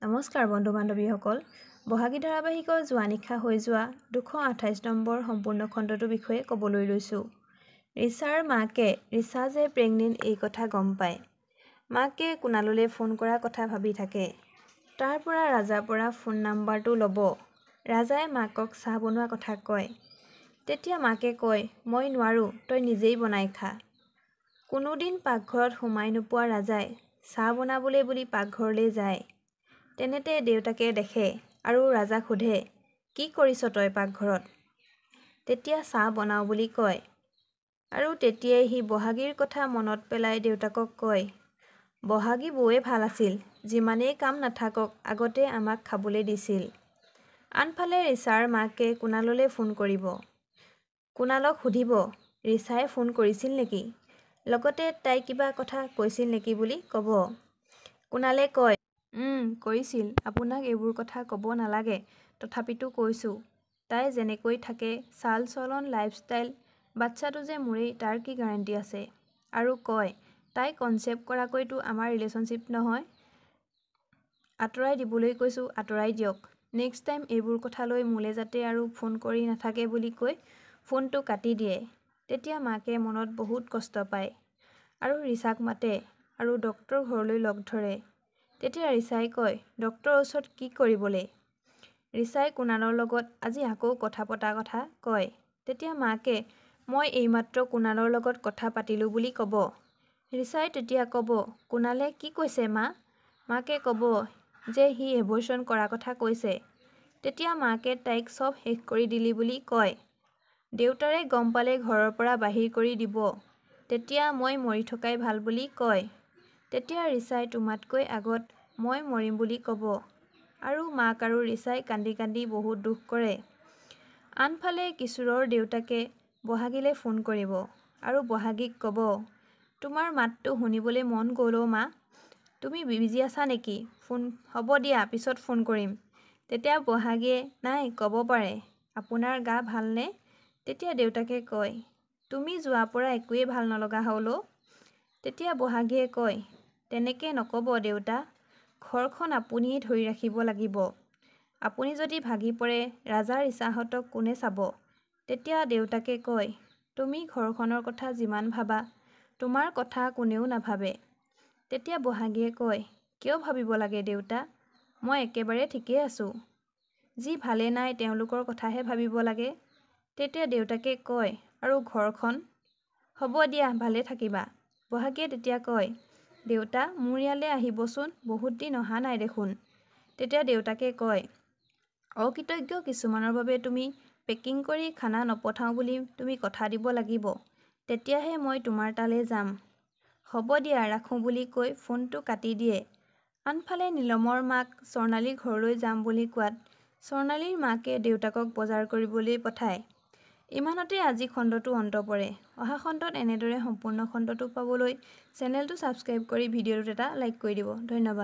নমস্কাৰ বন্ধু বান্ধৱীসকল, বহাগী ধাৰাবাহিকৰ যোৱা নিশা হৈ যোৱা 228 নম্বৰ সম্পূৰ্ণ খণ্ডটোৰ বিষয়ে ক'বলৈ লৈছোঁ। ৰিচাৰ মাকে ৰিচা যে প্ৰেগনেণ্ট এই কথা গম পায়। মাকে কুণাললৈ ফোন কৰাৰ কথা ভাবি থাকে। তাৰ পৰা ৰাজাৰ পৰা ফোন নাম্বাৰটো ল'ব। ৰাজাই মাকক চাহ বনোৱা কথা কয়। তেতিয়া মাকে কয়, মই নোৱাৰোঁ, তই নিজেই বনাই খা। কোনোদিন পাকঘৰত সোমাই নোপোৱা ৰাজাই চাহ বনাবলৈ বুলি পাকঘৰলৈ যায়। তেনেতে দেউতাকে দেখে আৰু ৰাজাক সোধে, কি কৰিছ তই পাকঘৰত? তেতিয়া চাহ বনাওঁ বুলি কয়। আৰু তেতিয়াই সি বহাগীৰ কথা মনত পেলাই দেউতাকক কয়, বহাগী বৌয়ে ভাল আছিল, যিমানেই কাম নাথাকক আগতে আমাক খাবলৈ দিছিল। আনফালে ৰিচাৰ মাকে কুণাললৈ ফোন কৰিব। কুণালক সুধিব, ৰিচাই ফোন কৰিছিল নেকি? লগতে তাই কিবা কথা কৈছিল নেকি বুলি ক'ব। কুণালে কয়, কৰিছিল, আপোনাক এইবোৰ কথা ক'ব নালাগে, তথাপিতো কৈছোঁ। তাই যেনেকৈ থাকে, চাল চলন, লাইফষ্টাইল, বাচ্চাটো যে মোৰেই তাৰ কি গেৰাণ্টি আছে? আৰু কয়, তাই কনচেপ্ট কৰাকৈতো আমাৰ ৰিলেশ্যনশ্বিপ নহয়। আঁতৰাই দিবলৈ কৈছোঁ, আঁতৰাই দিয়ক। নেক্সট টাইম এইবোৰ কথা লৈ মোলৈ যাতে আৰু ফোন কৰি নাথাকে বুলি কৈ ফোনটো কাটি দিয়ে। তেতিয়া মাকে মনত বহুত কষ্ট পায় আৰু ৰিচাক মাতে আৰু ডক্টৰ ঘৰলৈ লগ ধৰে। তেতিয়া ৰিচাই কয়, ডক্টৰৰ ওচৰত কি কৰিবলৈ? ৰিচাই কুণালৰ লগত আজি আকৌ কথা পতা কথা কয়। তেতিয়া মাকে, মই এইমাত্ৰ কুণালৰ লগত কথা পাতিলোঁ বুলি ক'ব। ৰিচাই তেতিয়া ক'ব, কুণালে কি কৈছে মা? মাকে ক'ব যে সি এবৰ্চন কৰাৰ কথা কৈছে। তেতিয়া মাকে তাইক চব শেষ কৰি দিলি বুলি কয়। দেউতাৰে গম পালে ঘৰৰ পৰা বাহিৰ কৰি দিব। তেতিয়া মই মৰি থকাই ভাল বুলি কয়। তেতিয়া ৰিচাই তোমাতকৈ আগত মই মৰিম বুলি ক'ব। আৰু মাক আৰু ৰিচাই কান্দি কান্দি বহুত দুখ কৰে। আনফালে কিশোৰৰ দেউতাকে বহাগীলৈ ফোন কৰিব আৰু বহাগীক ক'ব, তোমাৰ মাতটো শুনিবলৈ মন গ'ল অ' মা। তুমি বিজি আছা নেকি? হ'ব দিয়া, পিছত ফোন কৰিম। তেতিয়া বহাগীয়ে, নাই ক'ব পাৰে, আপোনাৰ গা ভালনে? তেতিয়া দেউতাকে কয়, তুমি যোৱাৰ পৰা একোৱেই ভাল নলগা হ'ল অ'। তেতিয়া বহাগীয়ে কয়, তেনেকে নক'ব দেউতা, ঘৰখন আপুনিয়েই ধৰি ৰাখিব লাগিব। আপুনি যদি ভাগি পৰে, ৰাজা ৰিচাহঁতক কোনে চাব? তেতিয়া দেউতাকে কয়, তুমি ঘৰখনৰ কথা যিমান ভাবা, তোমাৰ কথা কোনেও নাভাবে। তেতিয়া বহাগীয়ে কয়, কিয় ভাবিব লাগে দেউতা? মই একেবাৰে ঠিকেই আছোঁ। যি ভালে নাই তেওঁলোকৰ কথাহে ভাবিব লাগে। তেতিয়া দেউতাকে কয়, আৰু ঘৰখন? হ'ব দিয়া, ভালে থাকিবা। বহাগীয়ে তেতিয়া কয়, দেউতা মোৰ ইয়ালৈ আহিবচোন, বহুত দিন অহা নাই দেখোন। তেতিয়া দেউতাকে কয়, অকৃতজ্ঞ কিছুমানৰ বাবে তুমি পেকিং কৰি খানা নপঠাওঁ বুলি তুমি কথা দিব লাগিব। তেতিয়াহে মই তোমাৰ তালৈ যাম। হ'ব দিয়া, ৰাখোঁ বুলি কৈ ফোনটো কাটি দিয়ে। আনফালে নীলমৰ মাক স্বৰ্ণালীৰ ঘৰলৈ যাম বুলি কোৱাত স্বৰ্ণালীৰ মাকে দেউতাকক বজাৰ কৰিবলৈ পঠায়। ইমানতে আজি খণ্ডটো অন্ত পৰে। অহা খণ্ডত এনেদৰে সম্পূৰ্ণ খণ্ডটো পাবলৈ চেনেলটো ছাবস্ক্ৰাইব কৰি ভিডিঅ'টোত এটা লাইক কৰি দিব। ধন্যবাদ।